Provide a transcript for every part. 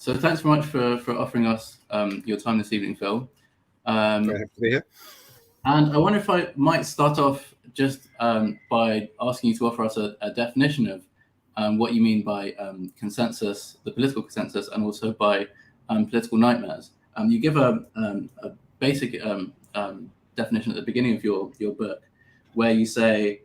So thanks very much for offering us your time this evening, Phil. Very happy to be here. And I wonder if I might start off just by asking you to offer us a definition of what you mean by consensus, the political consensus, and also by political nightmares. You give a basic definition at the beginning of your book, where you say,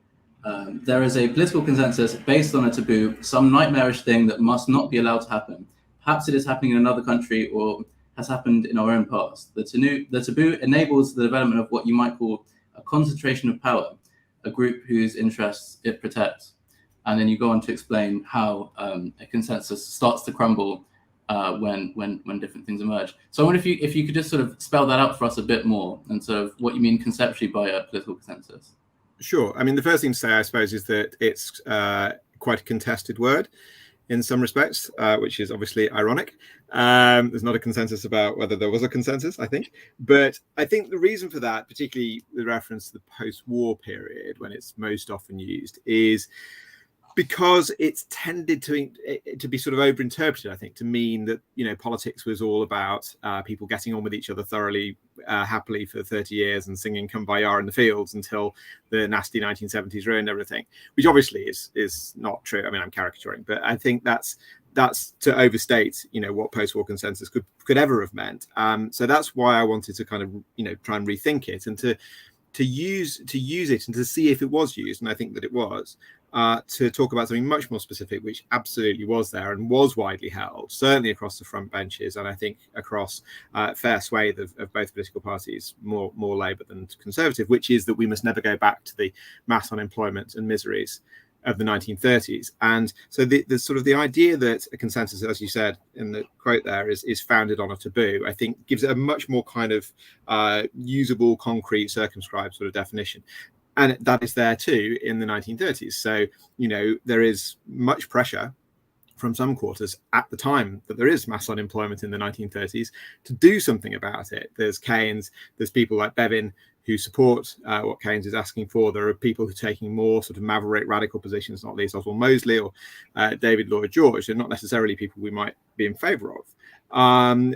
there is a political consensus based on a taboo, some nightmarish thing that must not be allowed to happen. Perhaps it is happening in another country or has happened in our own past. The taboo enables the development of what you might call a concentration of power, a group whose interests it protects. And then you go on to explain how a consensus starts to crumble when different things emerge. So I wonder if you could just sort of spell that out for us a bit more, and sort of what you mean conceptually by a political consensus. Sure. I mean, the first thing to say, I suppose, is that it's quite a contested word in some respects, which is obviously ironic. There's not a consensus about whether there was a consensus, I think. But I think the reason for that, particularly with reference to the post-war period when it's most often used, is because it's tended to be sort of overinterpreted, I think, to mean that, politics was all about people getting on with each other thoroughly, happily for 30 years and singing Kumbaya in the fields until the nasty 1970s ruined everything, which obviously is not true. I mean, I'm caricaturing, but I think that's to overstate, what post-war consensus could ever have meant. So that's why I wanted to kind of, try and rethink it and to use it and to see if it was used, and I think that it was, to talk about something much more specific, which absolutely was there and was widely held, certainly across the front benches, and I think across a fair swathe of both political parties, more Labour than Conservative, which is that we must never go back to the mass unemployment and miseries of the 1930s. And so the sort of the idea that a consensus, as you said in the quote there, is founded on a taboo, I think gives it a much more kind of usable, concrete, circumscribed sort of definition. And that is there too in the 1930s. So, there is much pressure from some quarters at the time that there is mass unemployment in the 1930s to do something about it. There's Keynes, there's people like Bevin who support what Keynes is asking for. There are people who are taking more sort of maverick radical positions, not least Oswald Mosley or David Lloyd George. They're not necessarily people we might be in favour of.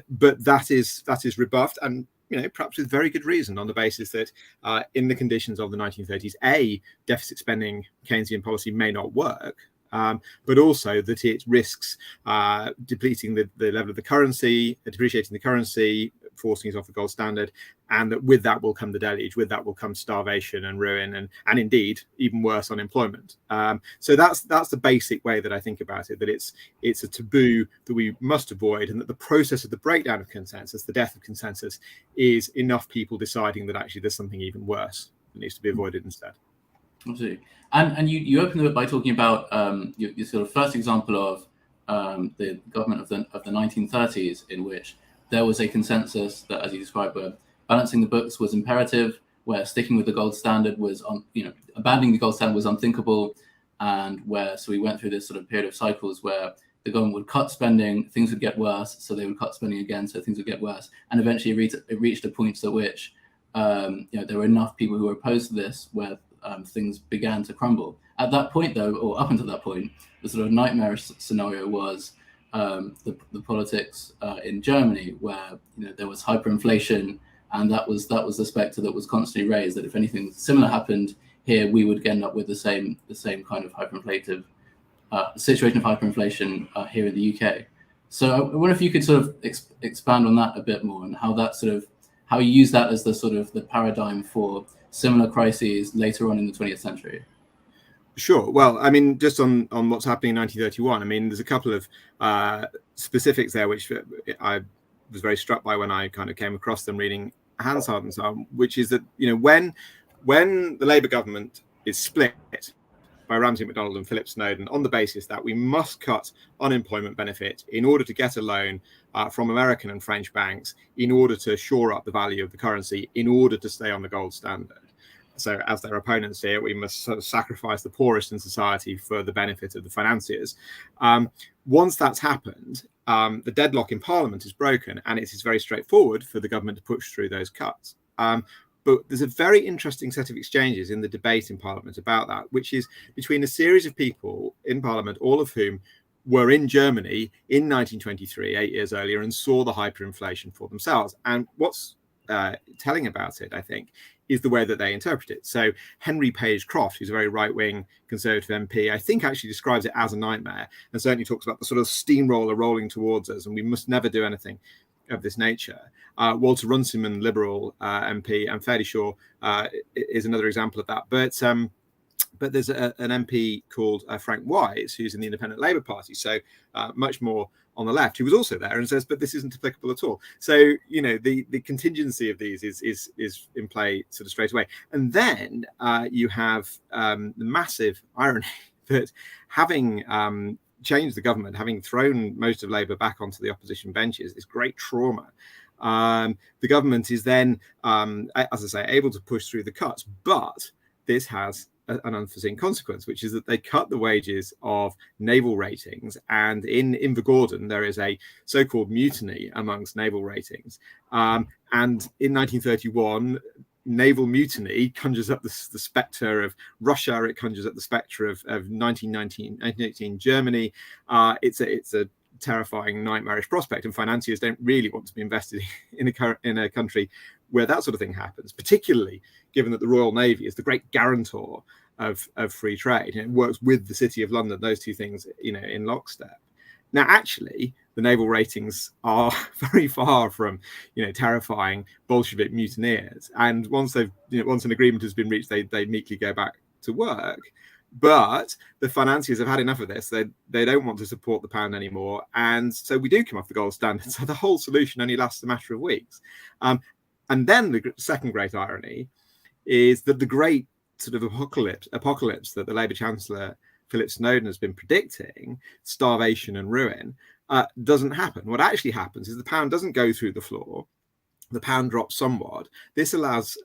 But that is rebuffed, and perhaps with very good reason, on the basis that in the conditions of the 1930s, deficit spending Keynesian policy may not work, but also that it risks depleting the level of the currency, depreciating the currency, forcing us off the gold standard, and that with that will come the deluge, with that will come starvation and ruin, and indeed even worse, unemployment. So that's the basic way that I think about it, that it's a taboo that we must avoid, and that the process of the breakdown of consensus, the death of consensus, is enough people deciding that actually there's something even worse that needs to be avoided instead. Absolutely. And you opened it by talking about your sort of first example of the government of the 1930s, in which there was a consensus that, as you described, where balancing the books was imperative, where sticking with the gold standard was abandoning the gold standard was unthinkable, and so we went through this sort of period of cycles where the government would cut spending, things would get worse, so they would cut spending again, so things would get worse, and eventually it reached a point at which there were enough people who were opposed to this where things began to crumble. At that point, though, or up until that point, the sort of nightmarish scenario was the politics in Germany, where there was hyperinflation, and that was the spectre that was constantly raised, that if anything similar happened here, we would end up with the same kind of hyperinflative situation of hyperinflation here in the UK. So I wonder if you could sort of expand on that a bit more, and how you use that as the sort of the paradigm for similar crises later on in the 20th century. Sure. Well, I mean, just on what's happening in 1931, I mean, there's a couple of specifics there which I was very struck by when I kind of came across them reading Hansard and so on, which is that, when the Labour government is split by Ramsay MacDonald and Philip Snowdon on the basis that we must cut unemployment benefit in order to get a loan from American and French banks, in order to shore up the value of the currency, in order to stay on the gold standard. So as their opponents here, we must sort of sacrifice the poorest in society for the benefit of the financiers. Once that's happened, the deadlock in Parliament is broken, and it is very straightforward for the government to push through those cuts. But there's a very interesting set of exchanges in the debate in Parliament about that, which is between a series of people in Parliament, all of whom were in Germany in 1923, 8 years earlier, and saw the hyperinflation for themselves. And what's telling about it, I think, is the way that they interpret it. So Henry Page Croft, who's a very right-wing Conservative MP, I think actually describes it as a nightmare, and certainly talks about the sort of steamroller rolling towards us, and we must never do anything of this nature. Walter Runciman, Liberal MP, I'm fairly sure is another example of that. But there's an MP called Frank Wise, who's in the Independent Labour Party, so much more on the left, who was also there and says, but this isn't applicable at all. So, you know, the contingency of these is in play sort of straight away. And then you have the massive irony that having changed the government, having thrown most of Labour back onto the opposition benches, this great trauma, the government is then, as I say, able to push through the cuts. But this has an unforeseen consequence, which is that they cut the wages of naval ratings. And in Invergordon, there is a so-called mutiny amongst naval ratings. And in 1931, naval mutiny conjures up the spectre of Russia. It conjures up the spectre of 1918 Germany. It's a terrifying, nightmarish prospect, and financiers don't really want to be invested in a country where that sort of thing happens, particularly given that the Royal Navy is the great guarantor of free trade, and it works with the City of London, those two things, you know, in lockstep. Now, actually, the naval ratings are very far from, you know, terrifying Bolshevik mutineers, and once an agreement has been reached, they meekly go back to work. But the financiers have had enough of this. They don't want to support the pound anymore, and so we do come off the gold standard. So the whole solution only lasts a matter of weeks. And then the second great irony is that the great sort of apocalypse that the Labour Chancellor Philip Snowden has been predicting, starvation and ruin, doesn't happen. What actually happens is the pound doesn't go through the floor. The pound drops somewhat. This allows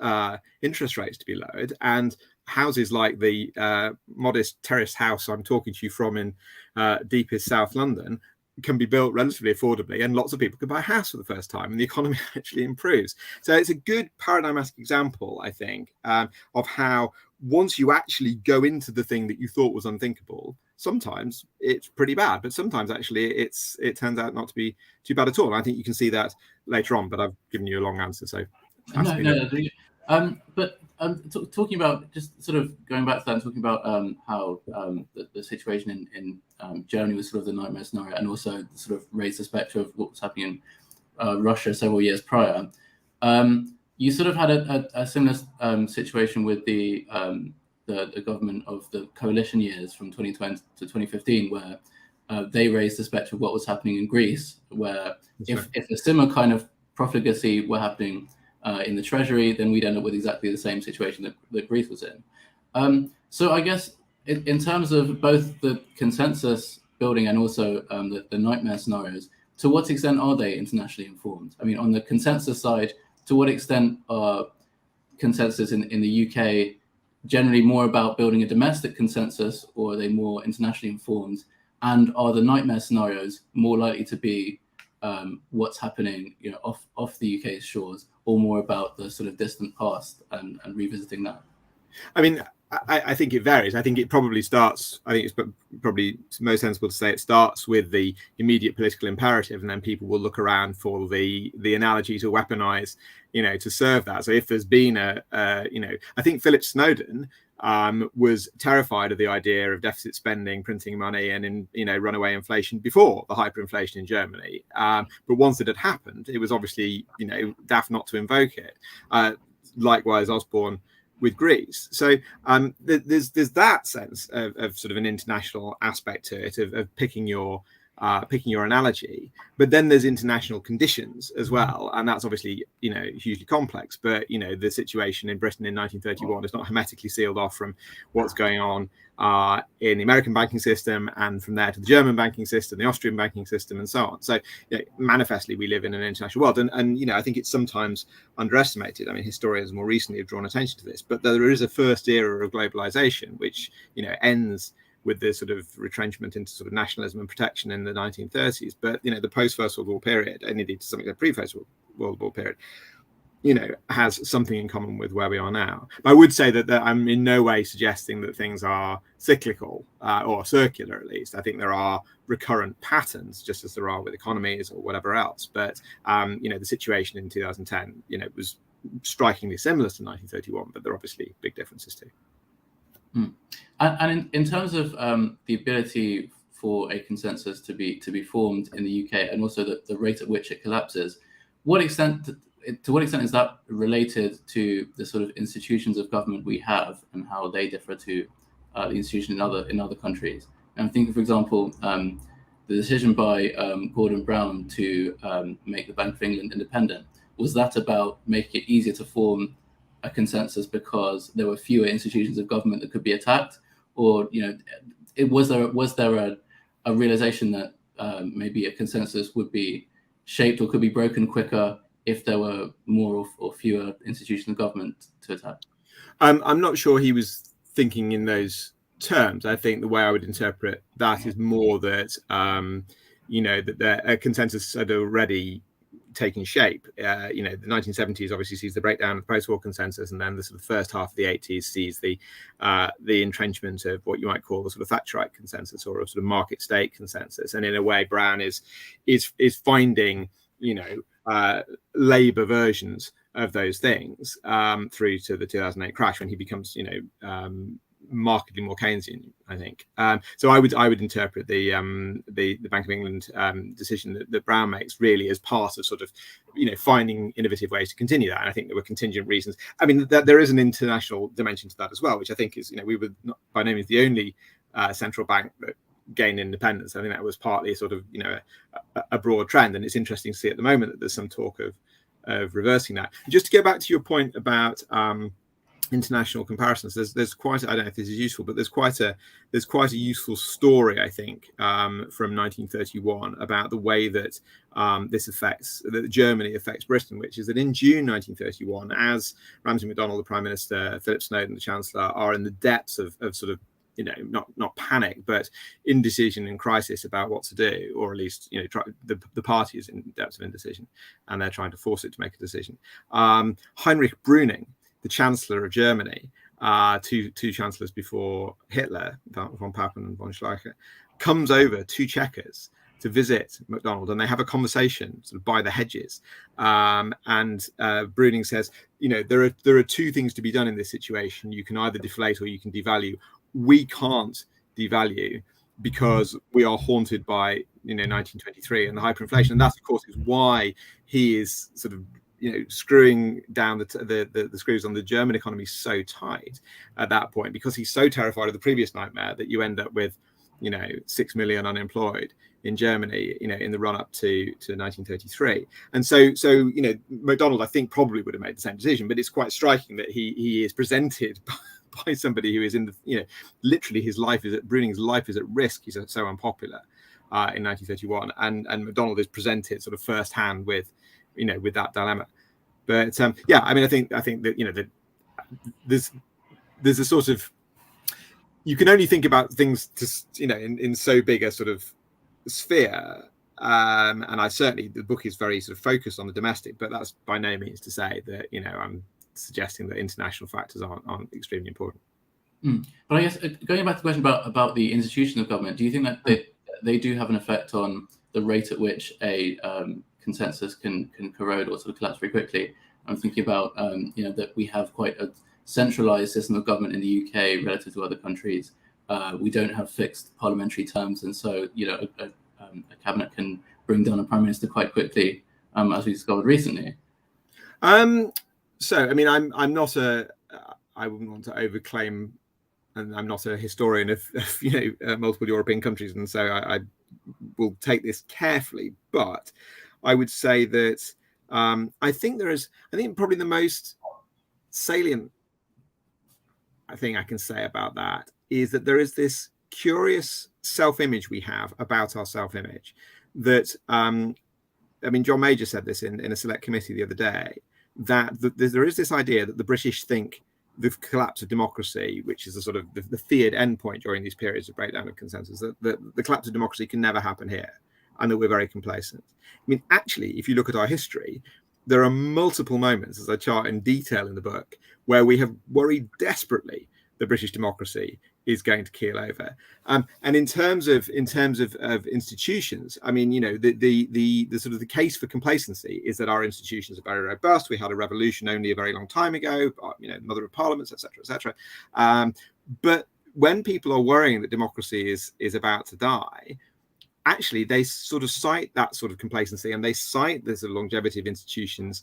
interest rates to be lowered, and houses like the modest terraced house I'm talking to you from in deepest South London can be built relatively affordably, and lots of people can buy a house for the first time, and the economy actually improves. So it's a good paradigmatic example, I think, of how once you actually go into the thing that you thought was unthinkable, sometimes it's pretty bad, but sometimes actually it turns out not to be too bad at all. And I think you can see that later on, but I've given you a long answer, so talking about, just sort of going back to that and talking about how the situation in Germany was sort of the nightmare scenario, and also sort of raised the spectre of what was happening in Russia several years prior. You sort of had a similar situation with the government of the coalition years from 2020 to 2015, where they raised the spectre of what was happening in Greece, where if a similar kind of profligacy were happening in the Treasury, then we'd end up with exactly the same situation that Greece was in. So I guess in terms of both the consensus building and also the nightmare scenarios, to what extent are they internationally informed? I mean, on the consensus side, to what extent are consensus in the UK generally more about building a domestic consensus, or are they more internationally informed? And are the nightmare scenarios more likely to be what's happening, you know, off the UK's shores, or more about the sort of distant past and revisiting that? I mean, I think it varies. I think it probably starts, I think it's probably most sensible to say it starts with the immediate political imperative, and then people will look around for the analogy to weaponize, you know, to serve that. So if there's been I think Philip Snowden was terrified of the idea of deficit spending, printing money, and runaway inflation before the hyperinflation in Germany. But once it had happened, it was obviously, daft not to invoke it. Likewise, Osborne with Greece. So there's that sense of sort of an international aspect to it, of picking your analogy. But then there's international conditions as well, and that's obviously hugely complex. But the situation in Britain in 1931 is not hermetically sealed off from what's going on in the American banking system, and from there to the German banking system, the Austrian banking system, and so on. So manifestly we live in an international world, and I think it's sometimes underestimated. I mean, historians more recently have drawn attention to this, but there is a first era of globalization which ends with the sort of retrenchment into sort of nationalism and protection in the 1930s. But the post First World War period, and indeed to some extent pre First World War period, has something in common with where we are now. But I would say that I'm in no way suggesting that things are cyclical or circular, at least. I think there are recurrent patterns, just as there are with economies or whatever else. But, the situation in 2010, was strikingly similar to 1931, but there are obviously big differences too. And in terms of the ability for a consensus to be formed in the UK, and also the rate at which it collapses, to what extent is that related to the sort of institutions of government we have and how they differ to the institutions in other countries? And I'm thinking, for example, the decision by Gordon Brown to make the Bank of England independent. Was that about making it easier to form a consensus because there were fewer institutions of government that could be attacked, or was there a realization that maybe a consensus would be shaped or could be broken quicker if there were more or fewer institutions of government to attack? I'm not sure he was thinking in those terms. I think the way I would interpret that is more that that a consensus had already taking shape. The 1970s obviously sees the breakdown of the post-war consensus, and then the sort of first half of the 80s sees the entrenchment of what you might call the sort of Thatcherite consensus, or a sort of market state consensus. And in a way, Brown is finding Labour versions of those things through to the 2008 crash, when he becomes markedly more Keynesian, I think. So I would interpret the Bank of England decision that Brown makes really as part of sort of finding innovative ways to continue that. And I think there were contingent reasons. I mean, there is an international dimension to that as well, which I think is we were not by no means the only central bank that gained independence. I think that was partly sort of a broad trend, and it's interesting to see at the moment that there's some talk of reversing that. Just to go back to your point about international comparisons, there's quite, I don't know if this is useful, but there's quite a useful story, I think, from 1931 about the way that that Germany affects Britain, which is that in June 1931, as Ramsay MacDonald, the Prime Minister, Philip Snowden, the Chancellor, are in the depths of sort of not panic, but indecision and crisis about what to do, or at least the party is in depths of indecision, and they're trying to force it to make a decision. Heinrich Brüning, the Chancellor of Germany, two chancellors before Hitler, von Papen and von Schleicher, comes over to Chequers to visit MacDonald, and they have a conversation sort of by the hedges. And Brüning says, there are two things to be done in this situation. You can either deflate or you can devalue. We can't devalue because we are haunted by 1923 and the hyperinflation, and that, of course, is why he is sort of screwing down the screws on the German economy so tight at that point, because he's so terrified of the previous nightmare that you end up with 6 million unemployed in Germany in the run up to 1933. And so MacDonald, I think, probably would have made the same decision, but it's quite striking that he is presented by somebody who is in literally Brüning's life is at risk. He's so unpopular in 1931, and MacDonald is presented sort of firsthand with that dilemma. But I mean, I think that there's a sort of, you can only think about things in so big a sort of sphere, and I certainly, the book is very sort of focused on the domestic, but that's by no means to say that I'm suggesting that international factors aren't extremely important. But I guess going back to the question about the institution of government, do you think that they do have an effect on the rate at which a consensus can corrode or sort of collapse very quickly? I'm thinking about that we have quite a centralized system of government in the UK relative to other countries. We don't have fixed parliamentary terms, and so a cabinet can bring down a prime minister quite quickly, as we discovered recently. So I mean, I wouldn't want to overclaim, and I'm not a historian of multiple European countries, and so I will take this carefully. But I would say that I think probably the most salient thing I can say about that is that there is this curious self-image we have about our self-image that I mean, John Major said this in a select committee the other day, that there is this idea that the British think the collapse of democracy, which is the sort of the feared endpoint during these periods of breakdown of consensus, that the collapse of democracy can never happen here, and that we're very complacent. I mean, actually, if you look at our history, there are multiple moments, as I chart in detail in the book, where we have worried desperately that British democracy is going to keel over. And in terms of institutions, I mean, the sort of the case for complacency is that our institutions are very robust. We had a revolution only a very long time ago, mother of parliaments, etc., etc. But when people are worrying that democracy is about to die, actually they sort of cite that sort of complacency, and they cite the sort of longevity of institutions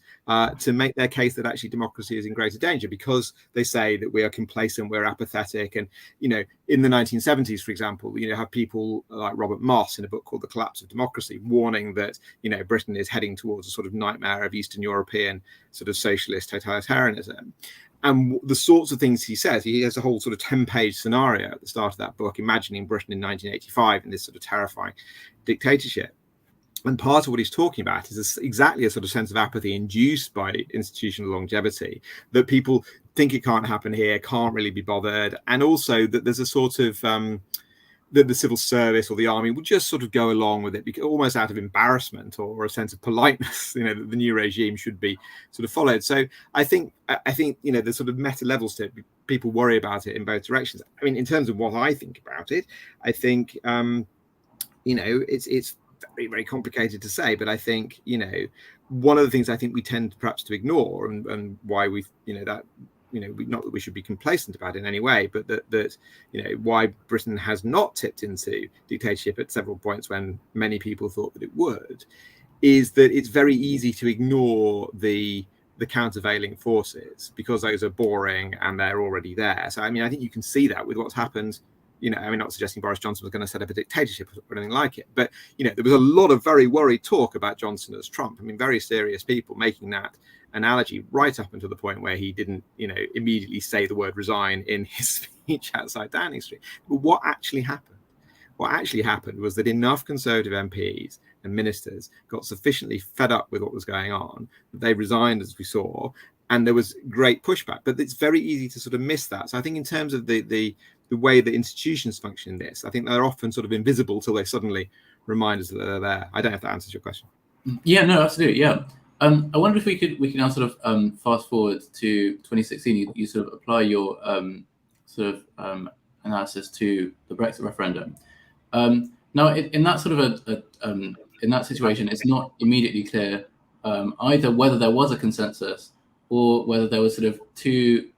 to make their case that actually democracy is in greater danger, because they say that we are complacent, we're apathetic. And in the 1970s, for example, have people like Robert Moss in a book called The Collapse of Democracy warning that Britain is heading towards a sort of nightmare of Eastern European sort of socialist totalitarianism. And the sorts of things he says, he has a whole sort of 10-page scenario at the start of that book, imagining Britain in 1985 in this sort of terrifying dictatorship. And part of what he's talking about is exactly a sort of sense of apathy induced by institutional longevity, that people think it can't happen here, can't really be bothered. And also that there's a sort of that the civil service or the army would just sort of go along with it, almost out of embarrassment or a sense of politeness, that the new regime should be sort of followed. So I think there's sort of meta levels to it. People worry about it in both directions. I mean, in terms of what I think about it, I think it's very, very complicated to say, but I think one of the things I think we tend perhaps to ignore, and why not that we should be complacent about it in any way, but that why Britain has not tipped into dictatorship at several points when many people thought that it would, is that it's very easy to ignore the countervailing forces because those are boring and they're already there. So I mean, I think you can see that with what's happened. I mean, not suggesting Boris Johnson was going to set up a dictatorship or anything like it, but there was a lot of very worried talk about Johnson as Trump. I mean, very serious people making that analogy right up until the point where he didn't, immediately say the word resign in his speech outside Downing Street. But what actually happened? What actually happened was that enough Conservative MPs and ministers got sufficiently fed up with what was going on that they resigned, as we saw, and there was great pushback. But it's very easy to sort of miss that. So I think in terms of the way that institutions function in this, I think they're often sort of invisible till they suddenly remind us that they're there. I don't know if that answers your question. Yeah, no, absolutely. Yeah. I wonder if we can now sort of fast forward to 2016. You sort of apply your analysis to the Brexit referendum. Now, in that sort of in that situation, it's not immediately clear either whether there was a consensus or whether there was sort of two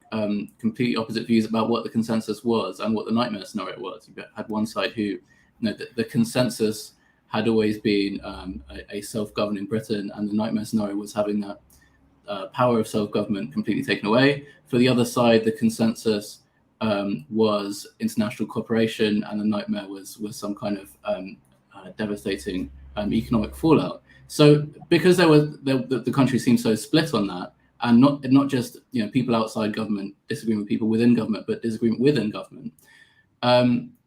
completely opposite views about what the consensus was and what the nightmare scenario was. You had one side who, the consensus had always been a self-governing Britain, and the nightmare scenario was having that power of self-government completely taken away. For the other side, the consensus was international cooperation, and the nightmare was some kind of devastating economic fallout. So because the country seemed so split on that, and not just people outside government disagreeing with people within government, but disagreement within government.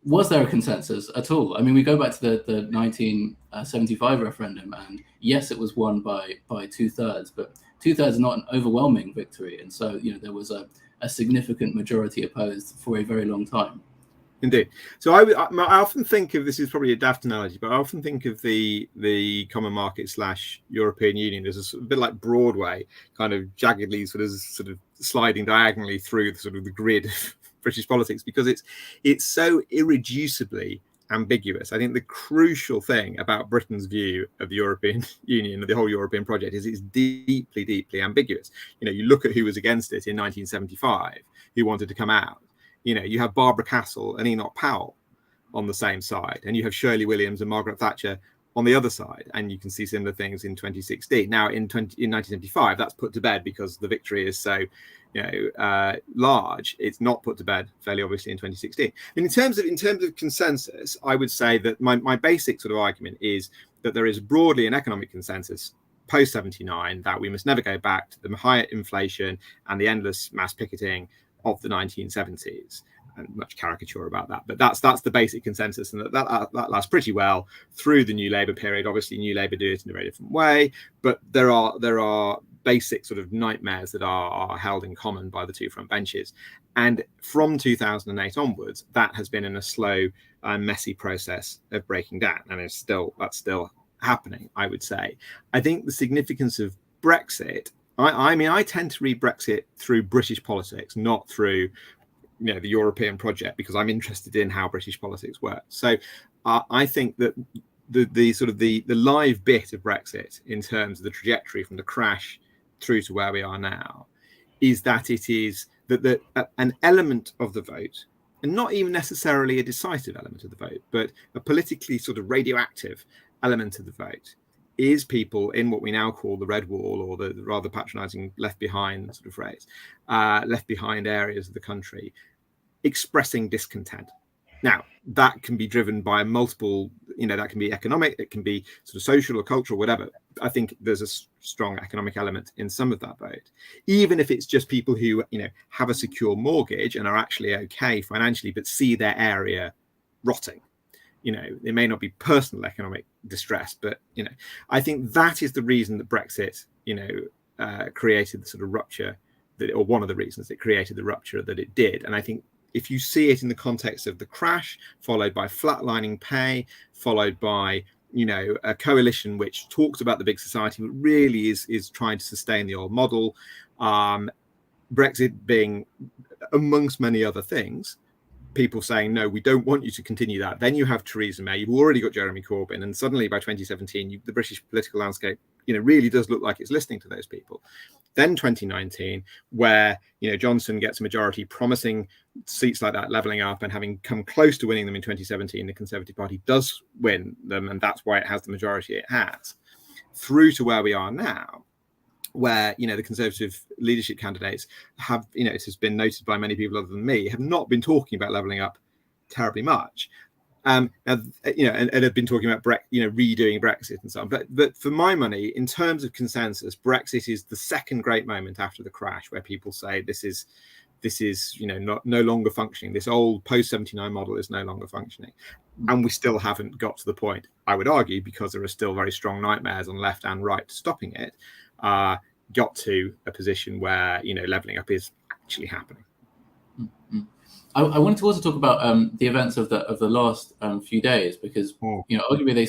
Was there a consensus at all? I mean, we go back to the 1975 referendum, and yes, it was won by 2/3, but 2/3 is not an overwhelming victory, and so there was a significant majority opposed for a very long time. Indeed. So I often think of, this is probably a daft analogy, but I often think of the common market / European Union as a bit like Broadway, kind of jaggedly sort of sliding diagonally through the grid of British politics, because it's so irreducibly ambiguous. I think the crucial thing about Britain's view of the European Union, of the whole European project, is it's deeply, deeply ambiguous. You look at who was against it in 1975, who wanted to come out. You have Barbara Castle and Enoch Powell on the same side, and you have Shirley Williams and Margaret Thatcher on the other side, and you can see similar things in 2016. Now, in 1975, that's put to bed because the victory is so, large. It's not put to bed fairly obviously in 2016. And in terms of consensus, I would say that my basic sort of argument is that there is broadly an economic consensus post 79 that we must never go back to the higher inflation and the endless mass picketing of the 1970s, and much caricature about that, but that's the basic consensus, and that lasts pretty well through the New Labour period. Obviously, New Labour do it in a very different way, but there are basic sort of nightmares that are held in common by the two front benches. And from 2008 onwards, that has been in a slow and messy process of breaking down, and that's still happening, I would say. I think the significance of Brexit, I mean, I tend to read Brexit through British politics, not through the European project, because I'm interested in how British politics work. So I think that the sort of the live bit of Brexit in terms of the trajectory from the crash through to where we are now is that it is that an element of the vote, and not even necessarily a decisive element of the vote, but a politically sort of radioactive element of the vote, is people in what we now call the red wall, or the rather patronizing left behind sort of phrase, left behind areas of the country, expressing discontent. Now, that can be driven by multiple, that can be economic, it can be sort of social or cultural, whatever. I think there's a strong economic element in some of that vote, even if it's just people who, have a secure mortgage and are actually okay financially, but see their area rotting. It may not be personal economic distress, but, I think that is the reason that Brexit, created the sort of rupture or one of the reasons it created the rupture that it did. And I think if you see it in the context of the crash, followed by flatlining pay, followed by, a coalition which talks about the big society, but really is trying to sustain the old model, Brexit being amongst many other things, people saying, no, we don't want you to continue that. Then you have Theresa May, you've already got Jeremy Corbyn, and suddenly by 2017, the British political landscape, really does look like it's listening to those people. Then 2019, where, Johnson gets a majority, promising seats like that, levelling up, and having come close to winning them in 2017, the Conservative Party does win them, and that's why it has the majority it has, through to where we are now, where the Conservative leadership candidates have, it has been noted by many people other than me, have not been talking about levelling up terribly much, and have been talking about redoing Brexit and so on. But for my money, in terms of consensus, Brexit is the second great moment after the crash where people say this is no longer functioning. This old post-79 model is no longer functioning, and we still haven't got to the point, I would argue, because there are still very strong nightmares on left and right stopping it, got to a position where levelling up is actually happening. Mm-hmm. I wanted to also talk about the events of the last few days, because arguably they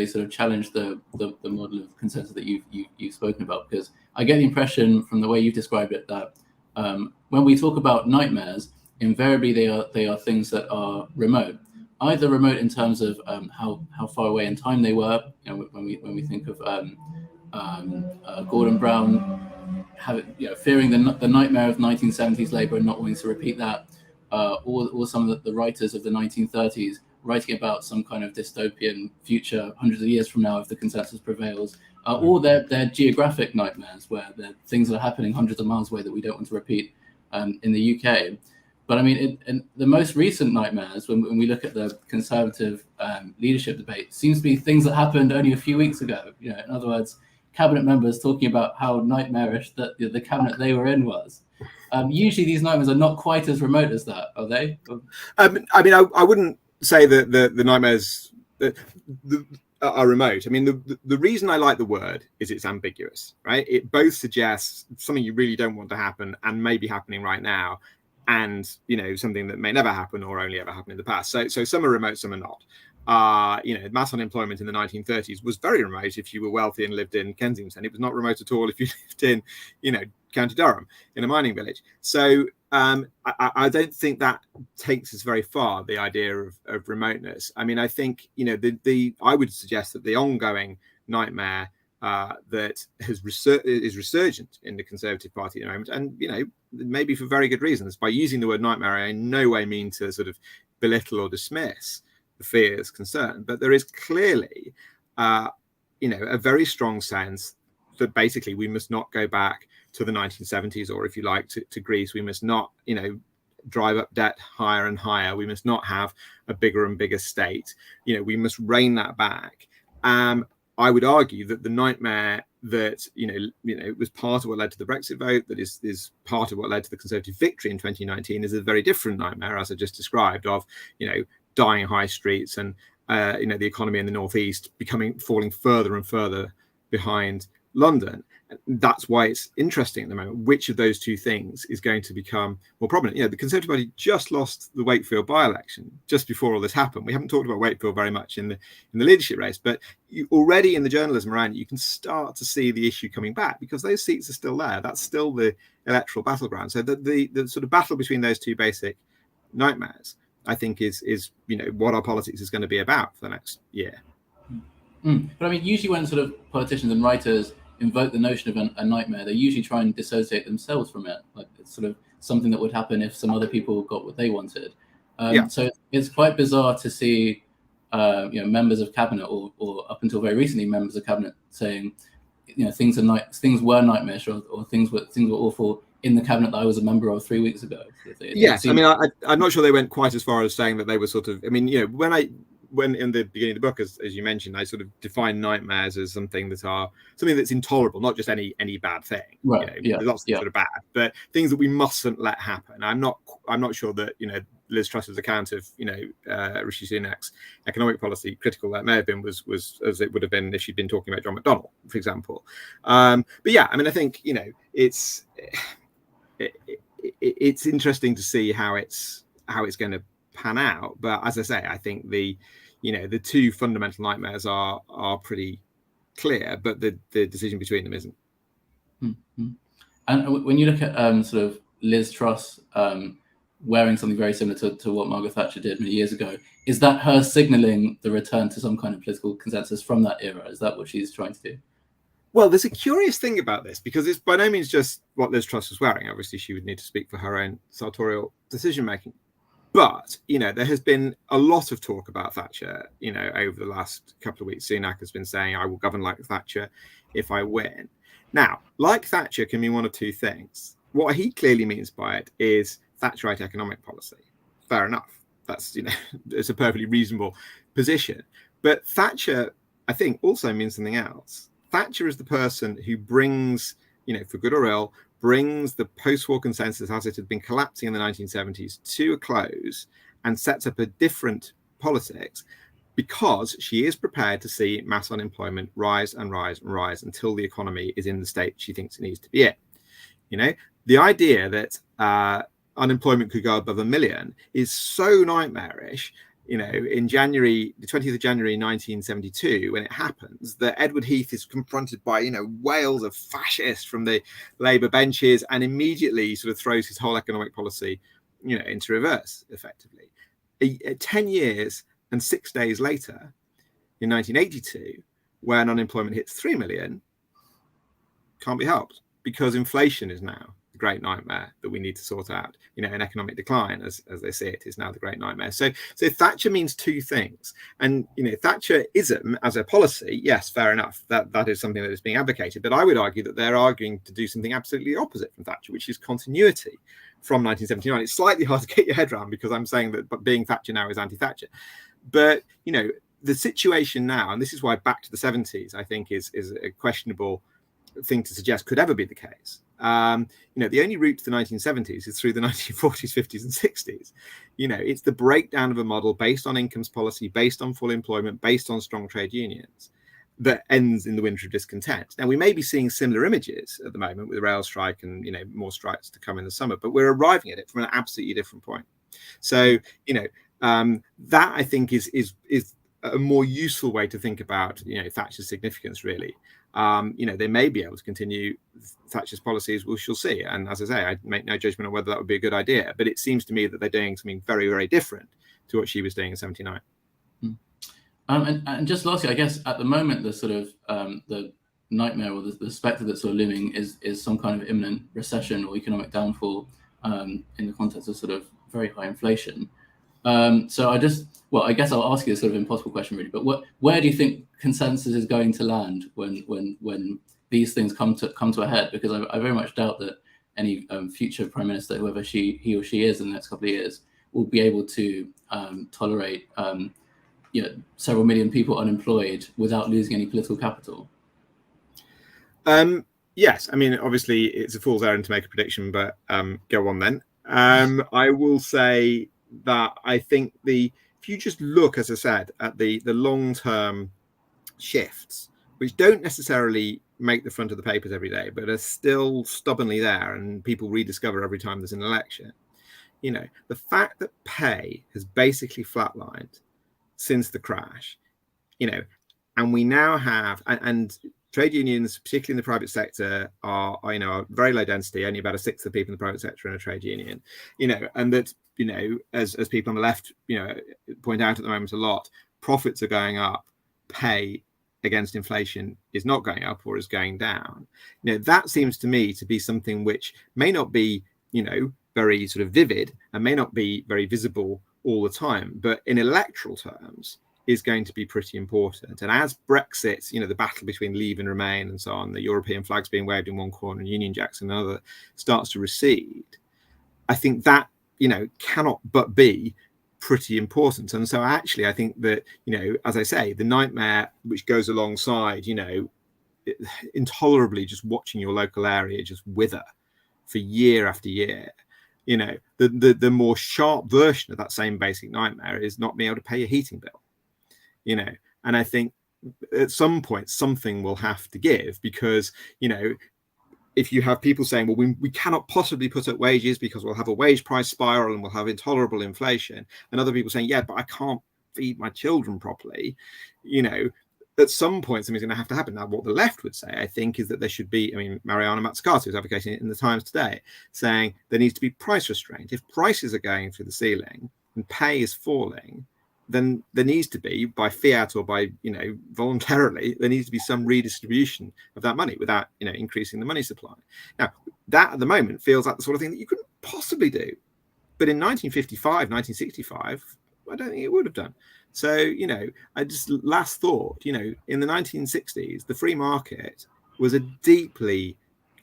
sort of challenge the model of consensus that you've spoken about, because I get the impression from the way you've described it that when we talk about nightmares, invariably they are things that are remote, either remote in terms of how far away in time they were. When we think of Gordon Brown fearing the nightmare of 1970s Labour and not wanting to repeat that, or some of the writers of the 1930s writing about some kind of dystopian future hundreds of years from now if the consensus prevails, or their geographic nightmares, where things are happening hundreds of miles away that we don't want to repeat in the UK. But I mean, in the most recent nightmares, when we look at the Conservative leadership debate, seems to be things that happened only a few weeks ago. In other words, cabinet members talking about how nightmarish that the cabinet they were in was. Usually these nightmares are not quite as remote as that, are they? I mean, I wouldn't say that the nightmares are remote. I mean, the reason I like the word is it's ambiguous, right? It both suggests something you really don't want to happen and may be happening right now, and something that may never happen or only ever happen in the past. So some are remote, some are not. Mass unemployment in the 1930s was very remote if you were wealthy and lived in Kensington. It was not remote at all if you lived in, County Durham in a mining village. So I don't think that takes us very far, the idea of remoteness. I mean, I think, I would suggest that the ongoing nightmare that is resurgent in the Conservative Party at the moment, and, maybe for very good reasons. By using the word nightmare, I in no way mean to sort of belittle or dismiss the fears concerned, but there is clearly, a very strong sense that basically we must not go back to the 1970s, or if you like, to Greece. We must not, drive up debt higher and higher. We must not have a bigger and bigger state. We must rein that back. I would argue that the nightmare that, was part of what led to the Brexit vote, that is part of what led to the Conservative victory in 2019, is a very different nightmare, as I just described, of, dying high streets and, the economy in the northeast falling further and further behind London. That's why it's interesting at the moment. Which of those two things is going to become more prominent? You know, the Conservative Party just lost the Wakefield by-election just before all this happened. We haven't talked about Wakefield very much in the leadership race, but already in the journalism around, you can start to see the issue coming back because those seats are still there. That's still the electoral battleground. So the sort of battle between those two basic nightmares, I think, is what our politics is going to be about for the next year. But I mean, usually when sort of politicians and writers invoke the notion of a nightmare, they usually try and dissociate themselves from it. Like it's sort of something that would happen if some other people got what they wanted. So it's quite bizarre to see, members of cabinet or up until very recently, members of cabinet saying, things were nightmarish or things were awful in the cabinet that I was a member of 3 weeks ago. Yes, I mean, I'm not sure they went quite as far as saying that they were sort of. I mean, when in the beginning of the book, as you mentioned, I sort of define nightmares as something that's intolerable, not just any bad thing. Right. There's lots of things that are bad, but things that we mustn't let happen. I'm not sure that Liz Truss's account of Rishi Sunak's economic policy, critical that may have been, was as it would have been if she'd been talking about John McDonnell, for example. But yeah, I mean, I think it's interesting to see how it's going to pan out. But as I say, I think the two fundamental nightmares are pretty clear, but the decision between them isn't. Mm-hmm. And when you look at sort of Liz Truss wearing something very similar to what Margaret Thatcher did many years ago, is that her signalling the return to some kind of political consensus from that era? Is that what she's trying to do? Well, there's a curious thing about this because it's by no means just what Liz Truss was wearing. Obviously, she would need to speak for her own sartorial decision making. But, there has been a lot of talk about Thatcher, over the last couple of weeks. Sunak has been saying, I will govern like Thatcher if I win. Now, like Thatcher can mean one of two things. What he clearly means by it is Thatcherite economic policy. Fair enough. That's, it's a perfectly reasonable position. But Thatcher, I think, also means something else. Thatcher is the person who brings, for good or ill, brings the post-war consensus as it had been collapsing in the 1970s to a close and sets up a different politics because she is prepared to see mass unemployment rise and rise and rise until the economy is in the state she thinks it needs to be in. The idea that unemployment could go above 1 million is so nightmarish. In January, the 20th of January, 1972, when it happens, that Edward Heath is confronted by, wails of fascists from the Labour benches and immediately sort of throws his whole economic policy, into reverse, effectively. 10 years and 6 days later, in 1982, when unemployment hits 3 million, can't be helped because inflation is now the great nightmare that we need to sort out. An economic decline, as they see it, is now the great nightmare. So Thatcher means two things. And, Thatcherism as a policy, yes, fair enough. That is something that is being advocated. But I would argue that they're arguing to do something absolutely opposite from Thatcher, which is continuity from 1979. It's slightly hard to get your head around because I'm saying that being Thatcher now is anti-Thatcher. But, the situation now, and this is why back to the 70s, I think, is a questionable thing to suggest could ever be the case. The only route to the 1970s is through the 1940s, 50s, and 60s. It's the breakdown of a model based on incomes policy, based on full employment, based on strong trade unions that ends in the winter of discontent. Now, we may be seeing similar images at the moment with the rail strike and, more strikes to come in the summer, but we're arriving at it from an absolutely different point. So, that I think is a more useful way to think about, Thatcher's significance, really. They may be able to continue Thatcher's policies. We shall see. And as I say, I make no judgment on whether that would be a good idea. But it seems to me that they're doing something very, very different to what she was doing in 79. And just lastly, I guess at the moment, the sort of the nightmare or the spectre that's sort of looming is some kind of imminent recession or economic downfall in the context of sort of very high inflation. So I guess I'll ask you a sort of impossible question, really. But where do you think consensus is going to land when these things come to a head? Because I very much doubt that any future prime minister, whoever he or she is in the next couple of years, will be able to tolerate several million people unemployed without losing any political capital. Yes, I mean, obviously it's a fool's errand to make a prediction, but go on then. I will say that I think if you just look, as I said, at the long-term shifts, which don't necessarily make the front of the papers every day, but are still stubbornly there, and people rediscover every time there's an election. The fact that pay has basically flatlined since the crash, and we now have, and trade unions, particularly in the private sector, are very low density. Only about a sixth of people in the private sector are in a trade union, and that, as people on the left, point out at the moment a lot, profits are going up, pay against inflation is not going up or is going down. That seems to me to be something which may not be, very sort of vivid and may not be very visible all the time, but in electoral terms is going to be pretty important. And as Brexit, the battle between Leave and Remain and so on, the European flags being waved in one corner and Union Jacks in another, starts to recede, I think that, cannot but be pretty important. And so actually, I think that, as I say, the nightmare which goes alongside, intolerably just watching your local area just wither for year after year, the more sharp version of that same basic nightmare is not being able to pay your heating bill. And I think at some point something will have to give, because if you have people saying, well, we cannot possibly put up wages because we'll have a wage price spiral and we'll have intolerable inflation, and other people saying, yeah, but I can't feed my children properly, at some point something's going to have to happen. Now, what the left would say, I think, is that there should be, Mariana Mazzucato is advocating it in the Times today, saying there needs to be price restraint. If prices are going through the ceiling and pay is falling, then there needs to be, by fiat or by, voluntarily, there needs to be some redistribution of that money without, increasing the money supply. Now, that at the moment feels like the sort of thing that you couldn't possibly do. But in 1955, 1965, I don't think it would have done. So, I just, last thought, in the 1960s, the free market was a deeply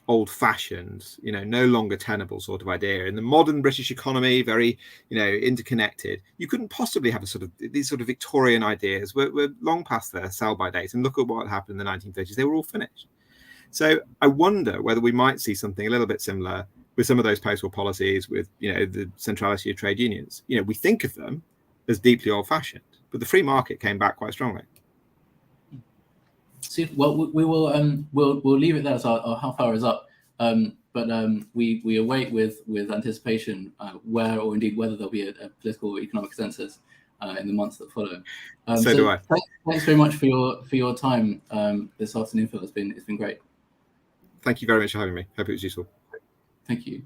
old-fashioned, no longer tenable sort of idea. In the modern British economy, very, interconnected, you couldn't possibly have these sort of Victorian ideas were long past their sell-by date. And look at what happened in the 1930s; they were all finished. So I wonder whether we might see something a little bit similar with some of those post-war policies, with the centrality of trade unions. We think of them as deeply old-fashioned, but the free market came back quite strongly. So, well, we will we'll leave it there. So our half hour is up, but we await with anticipation where, or indeed whether there'll be a political or economic consensus in the months that follow. So do I. Thanks very much for your time this afternoon, Phil. It's been great. Thank you very much for having me. Hope it was useful. Thank you.